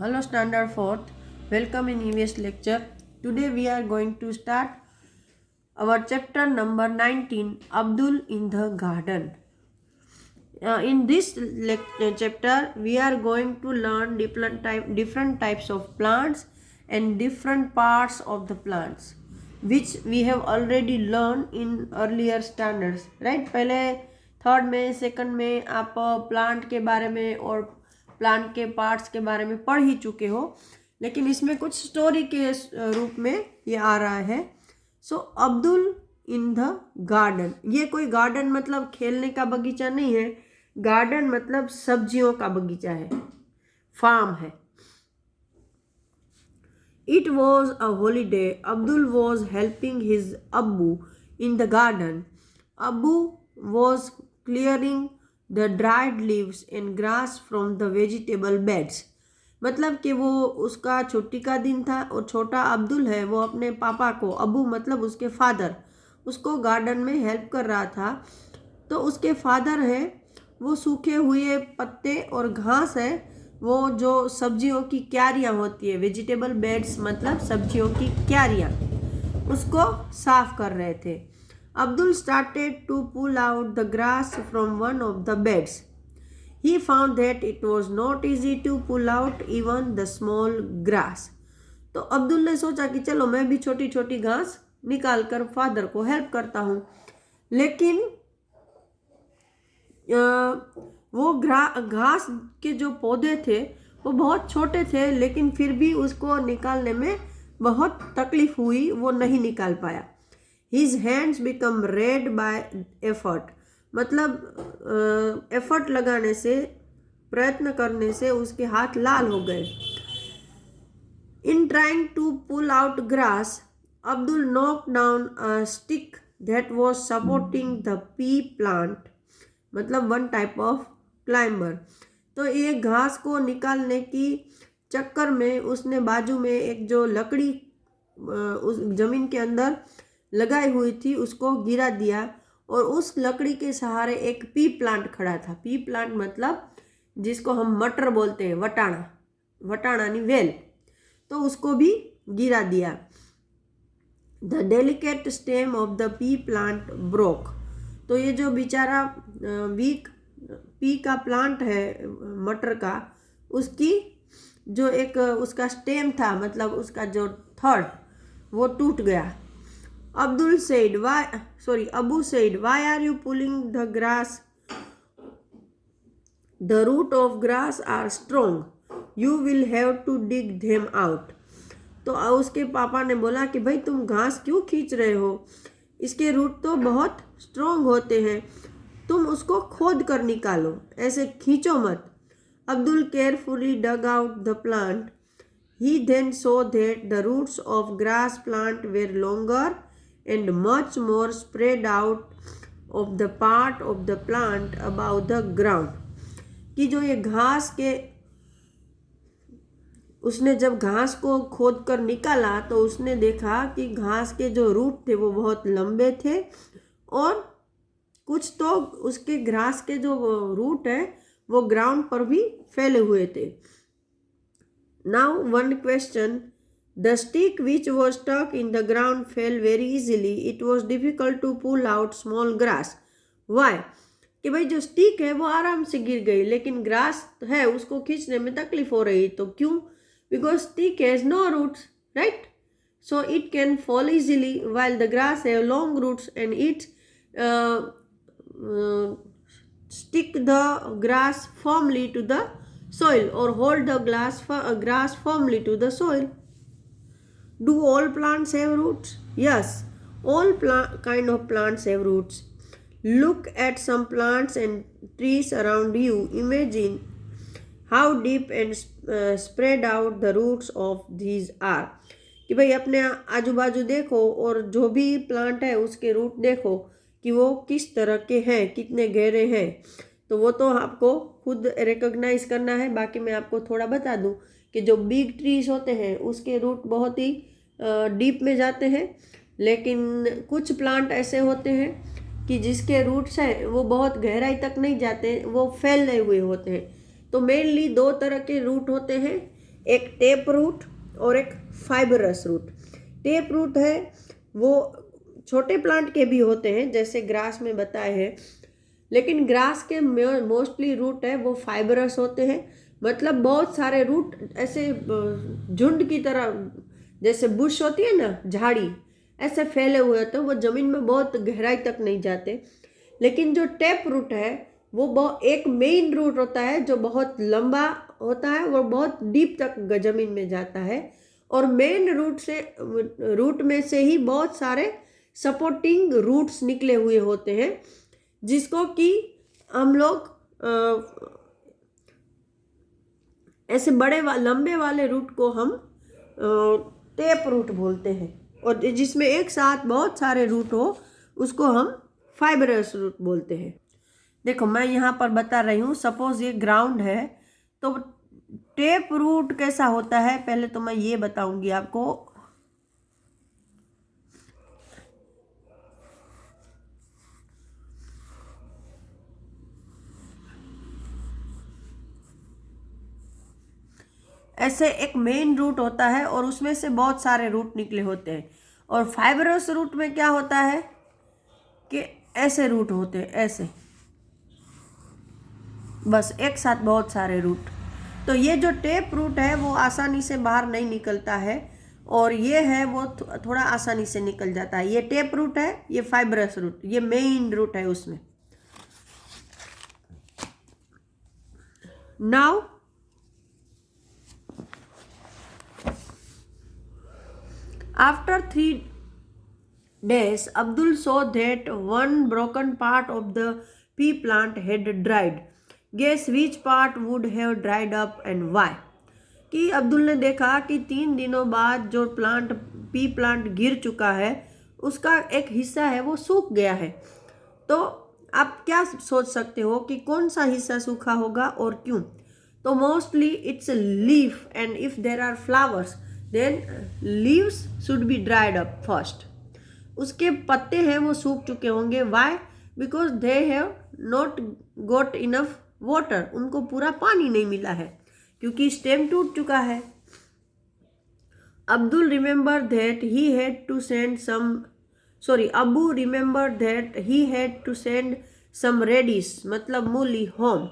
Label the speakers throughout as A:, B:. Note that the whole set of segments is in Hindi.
A: Hello Standard 4th, welcome in EVS lecture. Today we are going to start our chapter number 19, Abdul in the Garden. In this chapter we are going to learn different types of plants and different parts of the plants which we have already learned in earlier standards, right? पहले थर्ड में सेकंड में आप प्लांट के बारे में और प्लांट के पार्ट्स के बारे में पढ़ ही चुके हो, लेकिन इसमें कुछ स्टोरी के रूप में ये आ रहा है. सो अब्दुल इन द गार्डन, ये कोई गार्डन मतलब खेलने का बगीचा नहीं है, गार्डन मतलब सब्जियों का बगीचा है, फार्म है. It was a holiday. Abdul was helping his Abbu in the garden. Abbu was clearing the dried leaves and grass from the vegetable beds. मतलब कि वो उसका छुट्टी का दिन था और छोटा अब्दुल है वो अपने पापा को, अबू मतलब उसके फादर, उसको गार्डन में हेल्प कर रहा था. तो उसके फादर है वो सूखे हुए पत्ते और घास है, वो जो सब्जियों की क्यारियाँ होती है, वेजिटेबल बेड्स मतलब सब्जियों की क्यारियाँ, उसको साफ कर रहे थे. Abdul started to pull out the grass from one of the beds. He found that it was not easy to pull out even the small grass. तो अब्दुल ने सोचा कि चलो मैं भी छोटी छोटी घास निकाल कर फादर को हेल्प करता हूँ, लेकिन वो घास के जो पौधे थे वो बहुत छोटे थे, लेकिन फिर भी उसको निकालने में बहुत तकलीफ हुई, वो नहीं निकाल पाया. His hands become red by effort. मतलब एफर्ट लगाने से, प्रयत्न करने से उसके हाथ लाल हो गए. In trying to pull out grass, Abdul knock down a stick that was supporting the pea plant, मतलब वन टाइप ऑफ क्लाइंबर. तो ये घास को निकालने की चक्कर में उसने बाजू में एक जो लकड़ी उस जमीन के अंदर लगाई हुई थी उसको गिरा दिया, और उस लकड़ी के सहारे एक पी प्लांट खड़ा था. पी प्लांट मतलब जिसको हम मटर बोलते हैं, वटाणा, वटाणा नहीं वेल, तो उसको भी गिरा दिया. The delicate stem of the pea plant broke. तो ये जो बेचारा वीक पी का प्लांट है, मटर का, उसकी जो एक उसका स्टेम था, मतलब उसका जो थर्ड, वो टूट गया. Abu said, why are you pulling the grass? The root of grass are strong. You will have to dig them out. तो उसके पापा ने बोला कि भाई तुम घास क्यों खींच रहे हो, इसके रूट तो बहुत स्ट्रॉन्ग होते हैं, तुम उसको खोद कर निकालो, ऐसे खींचो मत. Abdul carefully dug out the plant. He then saw that the roots of grass plant were longer and much more spread out of the part of the plant above the ground. कि जो ये घास के, उसने जब घास को खोद कर निकाला तो उसने देखा कि घास के जो रूट थे वो बहुत लंबे थे, और कुछ तो उसके घास के जो रूट है वो ग्राउंड पर भी फैले हुए थे. Now one question. The stick which was stuck in the ground fell very easily. It was difficult to pull out small grass. Why? कि भाई जो स्टिक है वो आराम से गिर गई, लेकिन ग्रास है उसको खींचने में तकलीफ हो रही. तो क्यों? Because stick has no roots, right? So it can fall easily, while the grass have long roots and it stick the grass firmly to the soil or hold the grass firmly to the soil. Do all plants have roots? Yes, all kind of plants have roots. Look at some plants and trees around you. Imagine how deep and spread out the roots of these are. कि भाई अपने आजू बाजू देखो और जो भी प्लांट है उसके रूट देखो कि वो किस तरह के हैं, कितने गहरे हैं. तो वो तो आपको खुद रिकॉग्नाइज करना है. बाकी मैं आपको थोड़ा बता दूं कि जो बिग ट्रीज होते हैं उसके रूट बहुत ही डीप में जाते हैं, लेकिन कुछ प्लांट ऐसे होते हैं कि जिसके रूट्स हैं वो बहुत गहराई तक नहीं जाते, वो फैले हुए होते हैं. तो मेनली दो तरह के रूट होते हैं. एक टेप रूट और एक फाइबरस रूट। टेप रूट है वो छोटे प्लांट के भी होते हैं, जैसे ग्रास में बताए हैं, लेकिन ग्रास के मोस्टली रूट है वो फाइबरस होते हैं। मतलब बहुत सारे रूट ऐसे झुंड की तरह, जैसे बुश होती है ना, झाड़ी, ऐसे फैले हुए होते हैं, वो ज़मीन में बहुत गहराई तक नहीं जाते। लेकिन जो टेप रूट है वो एक मेन रूट होता है जो बहुत लंबा होता है, वो बहुत डीप तक ज़मीन में जाता है, और मेन रूट में से ही बहुत सारे सपोर्टिंग रूट्स निकले हुए होते हैं, जिसको कि हम लोग ऐसे बड़े लंबे वाले रूट को हम टेप रूट बोलते हैं, और जिसमें एक साथ बहुत सारे रूट हो उसको हम फाइबरस रूट बोलते हैं। देखो मैं यहाँ पर बता रही हूँ, सपोज ये ग्राउंड है, तो टेप रूट कैसा होता है पहले तो मैं ये बताऊंगी आपको। ऐसे एक मेन रूट होता है और उसमें से बहुत सारे रूट निकले होते हैं, और फाइबरस रूट में क्या होता है कि ऐसे रूट होते हैं, ऐसे बस एक साथ बहुत सारे रूट। तो ये जो टेप रूट है वो आसानी से बाहर नहीं निकलता है, और ये है वो थोड़ा आसानी से निकल जाता है। ये टेप रूट है, ये फाइबरस रूट, ये मेन रूट है उसमें। Now after 3 days, Abdul saw that one broken part of the pea plant had dried. Guess which part would have dried up and why? कि अब्दुल ने देखा कि 3 दिनों बाद जो पी प्लांट गिर चुका है उसका एक हिस्सा है वो सूख गया है। तो आप क्या सोच सकते हो कि कौन सा हिस्सा सूखा होगा और क्यों? तो mostly it's leaf, and if there are flowers then leaves should be dried up first. उसके पत्ते हैं वो सूख चुके होंगे। Why? Because they have not got enough water, उनको पूरा पानी नहीं मिला है क्योंकि स्टेम टूट चुका है। Abdul remember that he had to send Abu remember that he had to send some radish, मतलब मूली, home.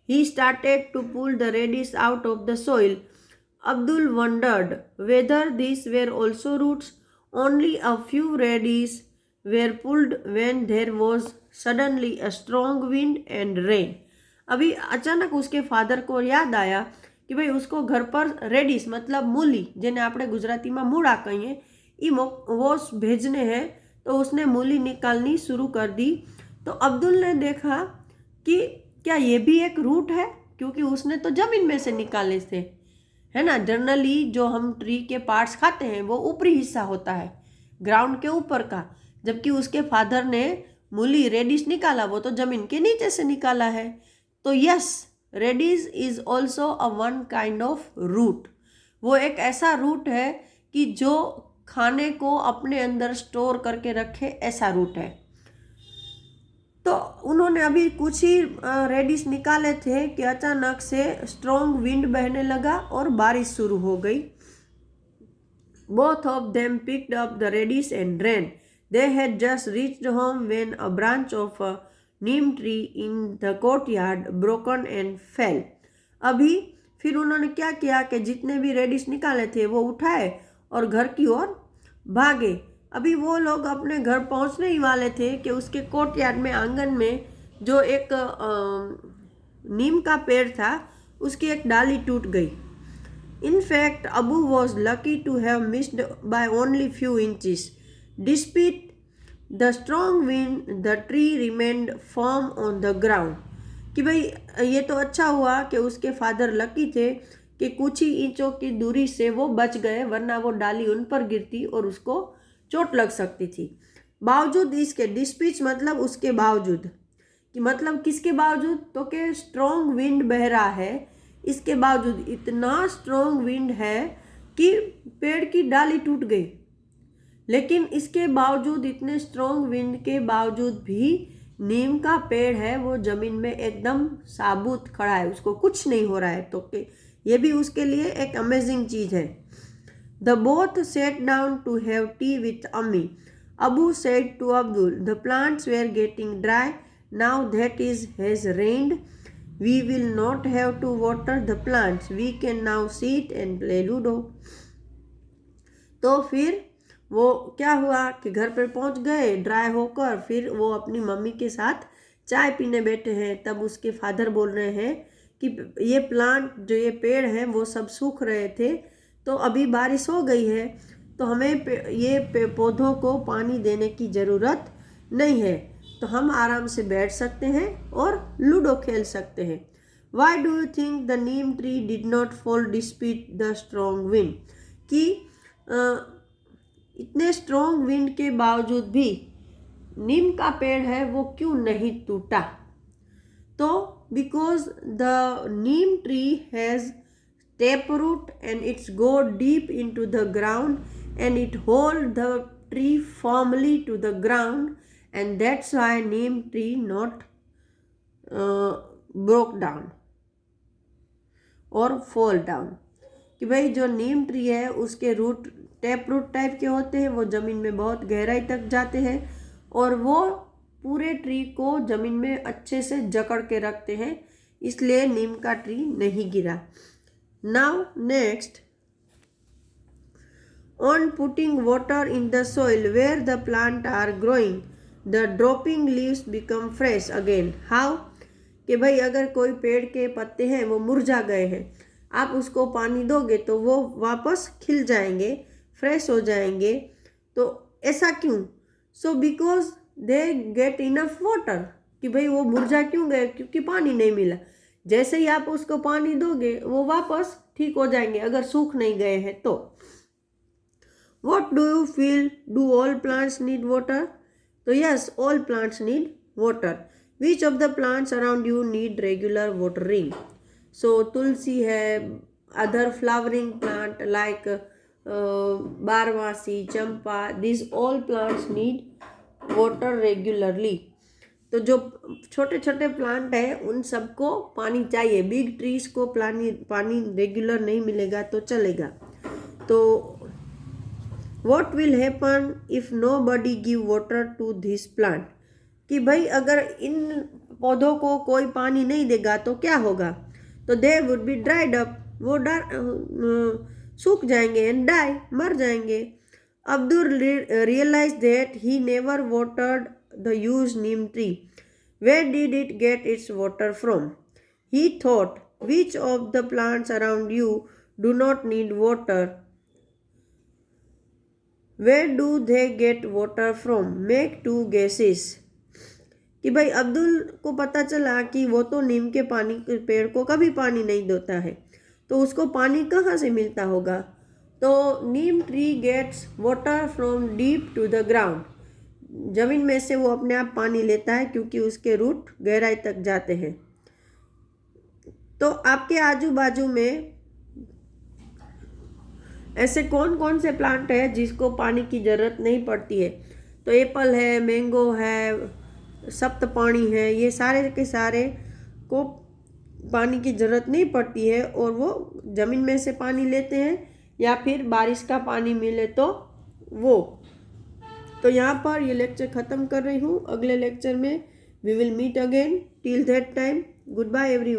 A: He started to pull the radish out of the soil. Abdul wondered whether these were also roots. Only a few radish were pulled when there was suddenly a strong wind and rain. अभी अचानक उसके फादर को याद आया कि भाई उसको घर पर रेडिश मतलब मूली, જેને આપણે ગુજરાતીમાં મૂળા કહીએ, वो भेजने हैं, तो उसने मूली निकालनी शुरू कर दी। तो अब्दुल ने देखा कि क्या ये भी एक रूट है, क्योंकि उसने तो जमीन में से निकाले थे, है ना। जनरली जो हम ट्री के पार्ट्स खाते हैं वो ऊपरी हिस्सा होता है, ग्राउंड के ऊपर का, जबकि उसके फादर ने मूली रेडिश निकाला वो तो जमीन के नीचे से निकाला है। तो yes, radish is also a one kind of root. वो एक ऐसा रूट है कि जो खाने को अपने अंदर स्टोर करके रखे, ऐसा रूट है। तो उन्होंने अभी कुछ ही रेडिश निकाले थे कि अचानक से स्ट्रॉन्ग विंड बहने लगा और बारिश शुरू हो गई। Both of them picked up the radish and ran. They had just reached home when a branch of a neem tree in the courtyard broken and fell. अभी फिर उन्होंने क्या किया कि जितने भी रेडिश निकाले थे वो उठाए और घर की ओर भागे। अभी वो लोग अपने घर पहुंचने ही वाले थे कि उसके कोर्टयार्ड में, आंगन में, जो एक नीम का पेड़ था उसकी एक डाली टूट गई। In fact, Abu was lucky to have missed by only few inches. Despite the strong wind, the tree remained firm on the ground. कि भाई ये तो अच्छा हुआ कि उसके फादर लकी थे कि कुछ ही इंचों की दूरी से वो बच गए, वरना वो डाली उन पर गिरती और उसको चोट लग सकती थी। बावजूद इसके, डिस्पीच मतलब उसके बावजूद, कि मतलब किसके बावजूद, तो कि स्ट्रॉन्ग विंड बह रहा है, इसके बावजूद, इतना स्ट्रॉन्ग विंड है कि पेड़ की डाली टूट गई। लेकिन इसके बावजूद, इतने स्ट्रॉन्ग विंड के बावजूद भी नीम का पेड़ है वो ज़मीन में एकदम साबुत खड़ा है, उसको कुछ नहीं हो रहा है। तो कि ये भी उसके लिए एक अमेजिंग चीज़ है। The both sat down to have tea with Ammi. Abu said to Abdul, the plants were getting dry now that is has rained, we will not have to water the plants, we can now sit and play ludo. तो फिर वो क्या हुआ कि घर पर पहुंच गए ड्राई होकर, फिर वो अपनी मम्मी के साथ चाय पीने बैठे हैं। तब उसके फादर बोल रहे हैं कि ये प्लांट जो ये पेड़ हैं वो सब सूख रहे थे, तो अभी बारिश हो गई है तो हमें ये पौधों को पानी देने की ज़रूरत नहीं है, तो हम आराम से बैठ सकते हैं और लूडो खेल सकते हैं। Why do you think the neem tree did not fall despite the strong wind, कि इतने स्ट्रॉन्ग विंड के बावजूद भी नीम का पेड़ है वो क्यों नहीं टूटा? तो because the neem tree has taproot and it's go deep into the ground and it hold the tree firmly to the ground, and that's why neem tree not broke down or fall down। कि भाई जो नीम ट्री है उसके रूट टैप रूट टाइप के होते हैं, वो ज़मीन में बहुत गहराई तक जाते हैं और वो पूरे ट्री को ज़मीन में अच्छे से जकड़ के रखते हैं, इसलिए नीम का ट्री नहीं गिरा। Now next, on putting water in the soil where the plant are growing, the dropping leaves become fresh again. How? कि भाई अगर कोई पेड़ के पत्ते हैं वो मुरझा गए हैं, आप उसको पानी दोगे तो वो वापस खिल जाएंगे, फ्रेश हो जाएंगे। तो ऐसा क्यों? So because they get enough water, कि भाई वो मुरझा क्यों गए? क्योंकि पानी नहीं मिला। जैसे ही आप उसको पानी दोगे वो वापस ठीक हो जाएंगे, अगर सूख नहीं गए हैं तो। What do you feel? Do all plants need water? तो yes, all plants need water. Which of the plants around you need regular watering? So तुलसी है, other flowering plant like बारमासी, Champa, these all plants need water regularly. तो जो छोटे छोटे प्लांट है उन सबको पानी चाहिए। बिग ट्रीज को पानी रेगुलर नहीं मिलेगा तो चलेगा। तो what will happen if nobody give water to this plant, कि भाई अगर इन पौधों को कोई पानी नहीं देगा तो क्या होगा? तो they would be dried up, वो सूख जाएंगे, एंड डाई, मर जाएंगे। Abdul realise that he never watered the used neem tree. Where did it get its water from? He thought, which of the plants around you do not need water? Where do they get water from? Make two guesses. कि भाई अब्दुल को पता चला कि वो तो नीम के पेड़ को कभी पानी नहीं देता है, तो उसको पानी कहाँ से मिलता होगा? तो neem tree gets water from deep to the ground, जमीन में से वो अपने आप पानी लेता है क्योंकि उसके रूट गहराई तक जाते हैं। तो आपके आजू बाजू में ऐसे कौन कौन से प्लांट है जिसको पानी की ज़रूरत नहीं पड़ती है? तो एप्पल है, मैंगो है, सप्तपाणी है, ये सारे के सारे को पानी की ज़रूरत नहीं पड़ती है और वो ज़मीन में से पानी लेते हैं या फिर बारिश का पानी मिले तो वो। तो यहाँ पर ये लेक्चर ख़त्म कर रही हूँ। अगले लेक्चर में we will meet again. Till that time, good bye everyone.